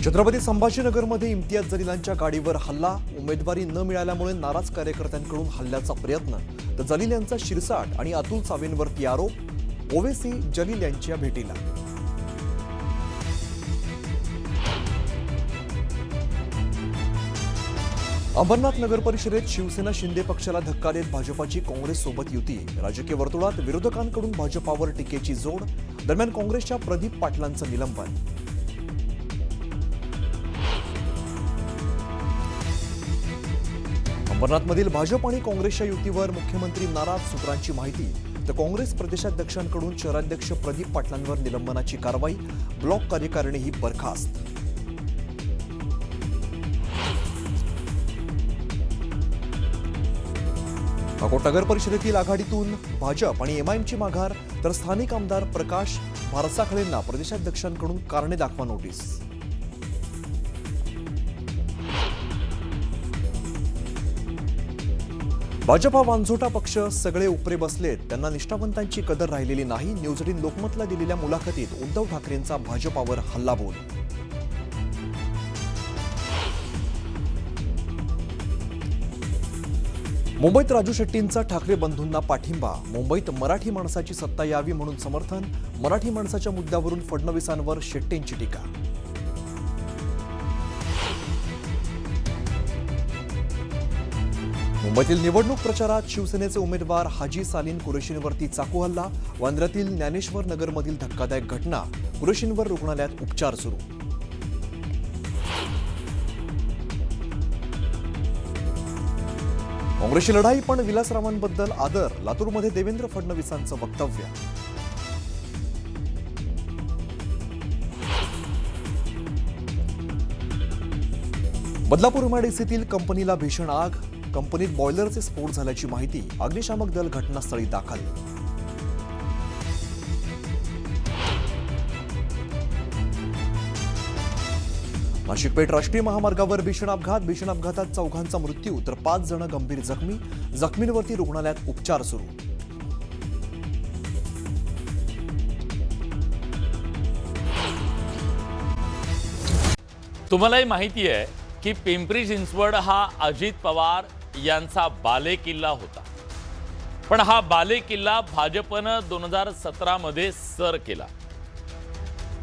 छत्रपती संभाजीनगरमध्ये इम्तियाज जलीलांच्या गाडीवर हल्ला, उमेदवारी न मिळाल्यामुळे नाराज कार्यकर्त्यांकडून हल्ल्याचा प्रयत्न, तर जलील यांचा शिरसाट आणि अतुल सावेंवरती आरोप, ओवेसी जलील यांच्या भेटीला. अंबरनाथ नगर परिषदेत शिवसेना शिंदे पक्षाला धक्का देत भाजपाची काँग्रेस सोबत युती, राजकीय वर्तुळात विरोधकांकडून भाजपावर टीकेची जोड. दरम्यान काँग्रेसच्या प्रदीप पाटलांचं निलंबन. अंबरनाथमधील भाजप आणि काँग्रेसच्या युतीवर मुख्यमंत्री नाराज, सूत्रांची माहिती. तर काँग्रेस प्रदेशाध्यक्षांकडून शहराध्यक्ष प्रदीप पाटलांवर निलंबनाची कारवाई, ब्लॉक कार्यकारिणीही बरखास्त. अकोट नगर परिषदेतील आघाडीतून भाजप आणि एमआयएमची माघार, तर स्थानिक आमदार प्रकाश भारसाखळेंना प्रदेशाध्यक्षांकडून कारणे दाखवा नोटीस. भाजप हा वांझोटा पक्ष, सगळे उपरे बसलेत, त्यांना निष्ठावंतांची कदर राहिलेली नाही. न्यूज 18 लोकमतला दिलेल्या मुलाखतीत उद्धव ठाकरेंचा भाजपावर हल्लाबोल. मुंबईत राजू शेट्टींचा ठाकरे बंधूंना पाठिंबा, मुंबईत मराठी माणसाची सत्ता यावी म्हणून समर्थन, मराठी माणसाच्या मुद्द्यावरून फडणवीसांवर शेट्टींची टीका. मुंबईतील निवडणूक प्रचारात शिवसेनेचे उमेदवार हाजी सालीन कुरेशींवरती चाकू हल्ला, वांद्र्यातील ज्ञानेश्वर नगरमधील धक्कादायक घटना, कुरेशींवर रुग्णालयात उपचार सुरू. काँग्रेसची लढाई पण विलासरावांबद्दल आदर, लातूरमध्ये देवेंद्र फडणवीसांचं वक्तव्य. बदलापूर एमआयडीसीतील कंपनीला भीषण आग, कंपनीत बॉयलरचे स्फोट झाल्याची माहिती, अग्निशामक दल घटनास्थळी दाखल. नाशिक पेठ राष्ट्रीय महामार्गावर भीषण अपघातात चौघांचा मृत्यू, तर 5 जण गंभीर जखमी, जखमींवरती रुग्णालयात उपचार सुरू. तुम्हालाही माहिती आहे की पिंपरी चिंचवड हा अजित पवार यांचा बालेकिल्ला होता, पण हा बालेकिल्ला भाजपनं 2017 मध्ये सर केला.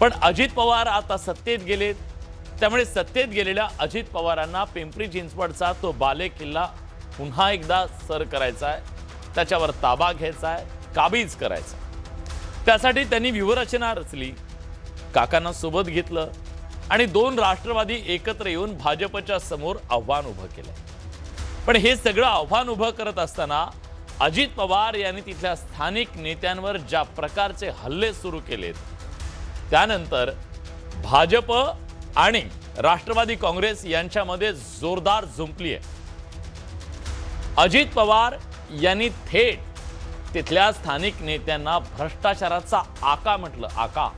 पण अजित पवार आता सत्तेत गेलेत, त्यामुळे सत्तेत गेलेल्या अजित पवारांना पिंपरी चिंचवडचा तो बालेकिल्ला पुन्हा एकदा सर करायचा आहे, त्याच्यावर ताबा घ्यायचा आहे, काबीज करायचा. त्यासाठी त्यांनी व्यूहरचना रचली, काकांना सोबत घेतलं आणि 2 राष्ट्रवादी एकत्र येऊन भाजपच्या समोर आव्हान उभं केलं. पण हे सगळं आव्हान उभं करत असताना अजित पवार यांनी तिथल्या स्थानिक नेत्यांवर ज्या प्रकारचे हल्ले सुरू केलेत, त्यानंतर भाजप आणि राष्ट्रवादी काँग्रेस यांच्यामध्ये जोरदार झुंपली आहे. अजित पवार यांनी थेट तिथल्या स्थानिक नेत्यांना भ्रष्टाचाराचा आका म्हटलं. आका,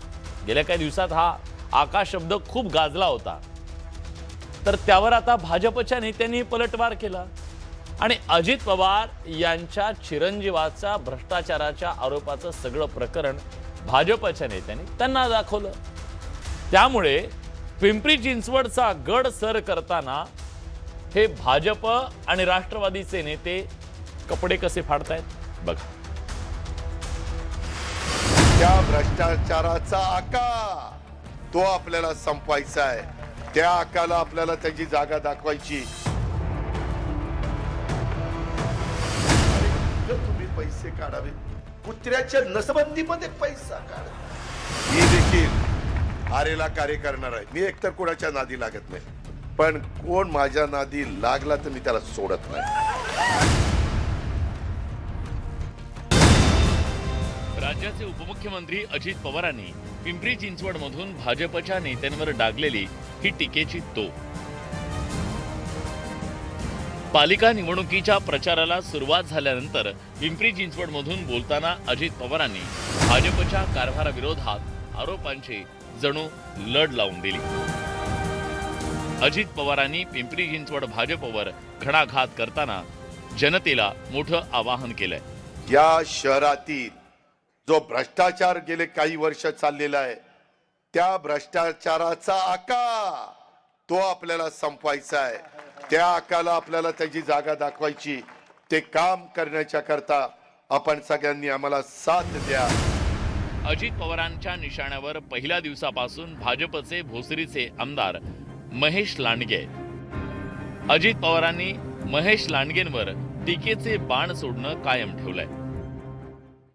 गेल्या काही दिवसात हा आका शब्द खूप गाजला होता, तर त्यावर आता भाजपच्या नेत्यांनी पलटवार केला आणि अजित पवार यांच्या चिरंजीवाचा भ्रष्टाचाराच्या आरोपाचं सगळं प्रकरण भाजपच्या नेत्यांनी त्यांना दाखवलं. त्यामुळे पिंपरी चिंचवडचा गड सर करताना हे भाजप आणि राष्ट्रवादीचे नेते कपडे कसे फाडतायत बघा. त्या भ्रष्टाचाराचा आका तो आपल्याला संपवायचा आहे. त्या आकाला आपल्याला त्याची जागा दाखवायची. तुम्ही पैसे काढावे, कुत्र्याच्या नसबंदीमध्ये पैसा काढा. मी देखील आरेला कार्य करणार आहे. मी एकतर कोणाच्या नादी लागत नाही, पण कोण माझ्या नादी लागला तर मी त्याला सोडत नाही. राज्याचे उपमुख्यमंत्री अजित पवारांनी पिंपरी चिंचवडमधून भाजपच्या नेत्यांवर डागलेली ही टीकेची तोफ. पालिका निवडणुकीच्या प्रचाराला सुरुवात झाल्यानंतर पिंपरी चिंचवडमधून बोलताना अजित पवारांनी भाजपच्या कारभाराविरोधात आरोपांची जणू लढ लावून दिली. अजित पवारांनी पिंपरी चिंचवड भाजपवर घणाघात करताना जनतेला मोठं आवाहन केलंय. या शहरातील जो भ्रष्टाचार गेले काही वर्ष चाललेला आहे, त्या भ्रष्टाचाराचा आका तो आपल्याला संपवायचा आहे. त्या आकाला आपल्याला त्याची जागा दाखवायची. ते काम करण्याच्या करता आपण सगळ्यांनी आम्हाला साथ द्या. अजित पवारांच्या निशाण्यावर पहिल्या दिवसापासून भाजपचे भोसरीचे आमदार महेश लांडगे. अजित पवारांनी महेश लांडगेंवर टीकेचे बाण सोडणं कायम ठेवलंय.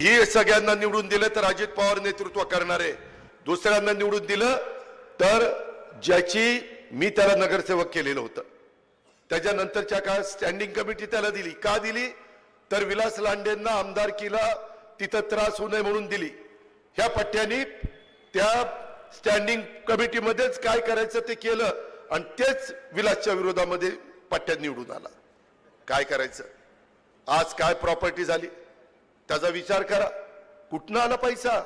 ही सगळ्यांना निवडून दिलं तर अजित पवार नेतृत्व करणारे, दुसऱ्यांना निवडून दिलं तर ज्याची मी त्याला नगरसेवक केलेलं होतं त्याच्यानंतरच्या काळात स्टँडिंग कमिटी त्याला दिली. का दिली तर विलास लांडेंना आमदारकीला तिथं त्रास होऊ नये म्हणून दिली. ह्या पट्ट्यानी त्या स्टँडिंग कमिटीमध्येच काय करायचं ते केलं आणि तेच विलासच्या विरोधामध्ये पट्ट्यात निवडून आला. काय करायचं? आज काय प्रॉपर्टी झाली त्याचा विचार करा. कुठनं आला पैसा?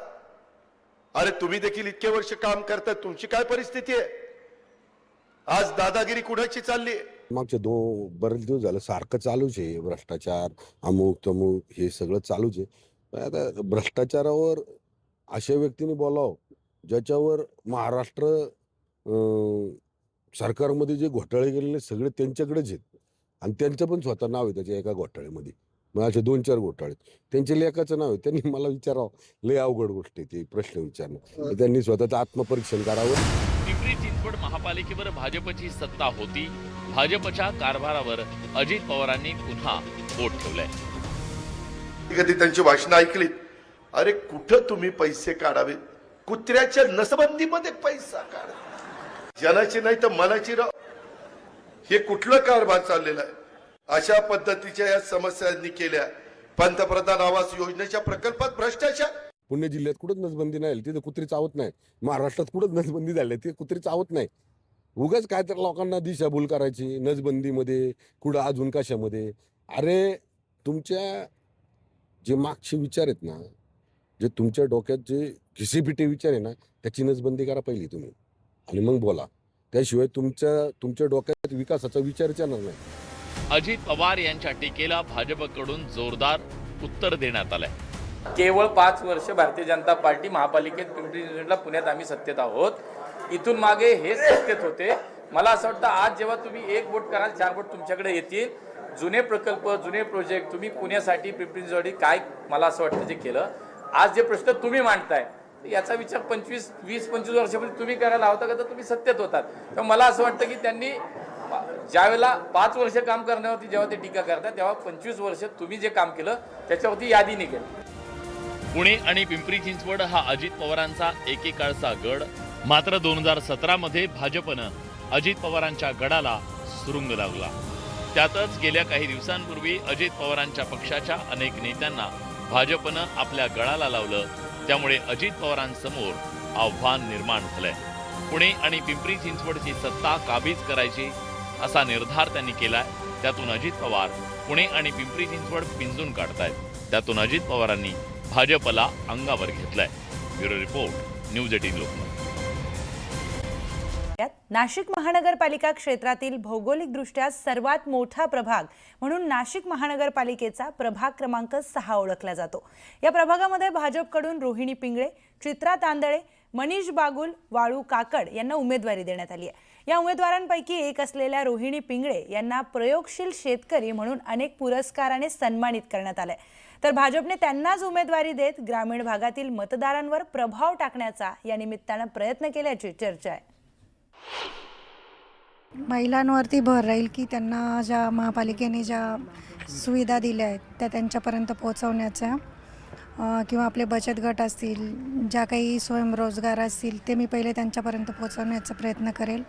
अरे तुम्ही देखील इतके वर्ष काम करताय, तुमची काय परिस्थिती आहे? आज दादागिरी कुणाची चालली आहे? मागचे बरेच दिवस झालं सारखं चालूच आहे. भ्रष्टाचार अमुक तमुक हे सगळं चालूच आहे. पण आता भ्रष्टाचारावर अशा व्यक्तीने बोलावं ज्याच्यावर महाराष्ट्र सरकारमध्ये जे घोटाळे गेलेले सगळे त्यांच्याकडेच आहेत आणि त्यांचं पण स्वतः नाव आहे त्याच्या एका घोटाळ्यामध्ये. मग असे 2-4 घोटाळे त्यांच्या लेखाचं नाव आहे. त्यांनी मला विचारावं, लय अवघड गोष्ट आहे ते प्रश्न विचारणं. त्यांनी स्वतःचं आत्मपरीक्षण करावं. पिंपरी चिंचवड महापालिकेवर भाजपची सत्ता होती. भाजपच्या कारभारावर अजित पवारांनी पुन्हा बोट ठेवलंय. कधी त्यांची भाषणं ऐकली, अरे कुठं तुम्ही पैसे काढावे? कुत्र्याच्या नसबंदीमध्ये पैसा काढा. जनाची नाही तर मनाची राव. हे कुठलं कारभार चाललेला आहे? अशा पद्धतीच्या या समस्यांनी केल्या. पंतप्रधान आवास योजनेच्या प्रकल्पात भ्रष्टाचार. पुणे जिल्ह्यात कुठंच नसबंदी नाही, तिथे कुत्री चावत नाही. महाराष्ट्रात कुठंच नसबंदी झाली, ते कुत्री चावत नाही. उगाच काय तर लोकांना दिशाभूल करायची नसबंदीमध्ये, कुठं अजून कशामध्ये. अरे तुमच्या जे मागचे विचार आहेत ना, जे तुमच्या डोक्यात जे घिसेपिटे विचार आहे ना, त्याची नसबंदी करा पहिली तुम्ही आणि मग बोला. त्याशिवाय तुमच्या डोक्यात विकासाचा विचारच येणार नाही. अजित पवार यांच्या टीकेला भाजपकडून जोरदार उत्तर देण्यात आलंय. केवळ 5 वर्ष भारतीय जनता पार्टी महापालिकेत पिंपरी चिंचवडला पुण्यात आम्ही सत्तेत आहोत. इथून मागे हेच सत्तेत होते. मला असं वाटतं आज जेव्हा तुम्ही 1 वोट कराल 4 वोट तुमच्याकडे येतील. जुने प्रकल्प जुने प्रोजेक्ट तुम्ही पुण्यासाठी पिंपरी चिंचवड काय मला असं वाटतं जे केलं, आज जे प्रश्न तुम्ही मांडताय याचा विचार 20-25 वर्षापूर्वी तुम्ही करायला होता का? तर तुम्ही सत्तेत होतात. तर मला असं वाटतं की त्यांनी ज्यावेळेला 5 वर्ष काम करण्यावरती जेव्हा ते टीका करतात तेव्हा 25 वर्ष तुम्ही जे काम केलं त्याच्यावरती यादी निघेल. पुणे आणि पिंपरी चिंचवड हा अजित पवारांचा एकेकाळचा गड. मात्र 2017 मध्ये भाजपनं अजित पवारांच्या गडाला सुरुंग लावला. त्यातच गेल्या काही दिवसांपूर्वी अजित पवारांच्या पक्षाच्या अनेक नेत्यांना भाजपनं आपल्या गडाला लावलं. त्यामुळे अजित पवारांसमोर आव्हान निर्माण झालंय. पुणे आणि पिंपरी चिंचवडची सत्ता काबीज करायची असा निर्धार त्यांनी केलाय. त्यातून अजित पवार पुणे आणि पिंपरी चिंचवड पिंजून काढतायत. त्यातून अजित पवारांनी भाजपला अंगावर घेतलाय. Bureau report, news 18 Lokmat. Nashik महानगरपालिका क्षेत्रातील भौगोलिकदृष्ट्या सर्वात मोठा प्रभाग म्हणून नाशिक महानगरपालिकेचा प्रभाग क्रमांक 6 ओळखला जातो. या प्रभागामध्ये भाजपकडून रोहिणी पिंगळे, चित्रा तांदळे, मनीष बागुल, वाळू काकड यांना उमेदवारी देण्यात आली आहे. या उमेदवारांपैकी एक असलेल्या रोहिणी पिंगळे यांना प्रयोगशील शेतकरी म्हणून अनेक पुरस्काराने सन्मानित करण्यात आले. तर भाजपने त्यांनाच उमेदवारी देत ग्रामीण भागातील मतदारांवर प्रभाव टाकण्याचा या निमित्तानं प्रयत्न केल्याची चर्चा आहे. महिलांवरती भर राहील की त्यांना ज्या महापालिकेने ज्या सुविधा दिल्या आहेत त्या त्यांच्यापर्यंत पोहोचवण्याच्या, किंवा आपले बचत गट असतील, ज्या काही स्वयंरोजगार असतील ते मी पहिले त्यांच्यापर्यंत पोहोचवण्याचा प्रयत्न करेल.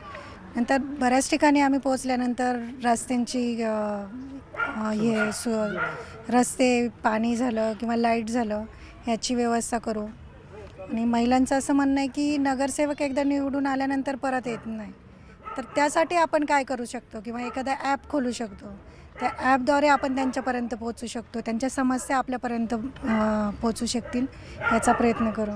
नंतर बऱ्याच ठिकाणी आम्ही पोहोचल्यानंतर रस्त्यांची रस्ते, पाणी झालं किंवा लाईट झालं ह्याची व्यवस्था करू. आणि महिलांचं असं म्हणणं आहे की नगरसेवक एकदा निवडून आल्यानंतर परत येत नाही, तर त्यासाठी आपण काय करू शकतो किंवा एखादा ॲप खोलू शकतो. त्या ॲपद्वारे आपण त्यांच्यापर्यंत पोहोचू शकतो, त्यांच्या समस्या आपल्यापर्यंत पोहोचू शकतील याचा प्रयत्न करू.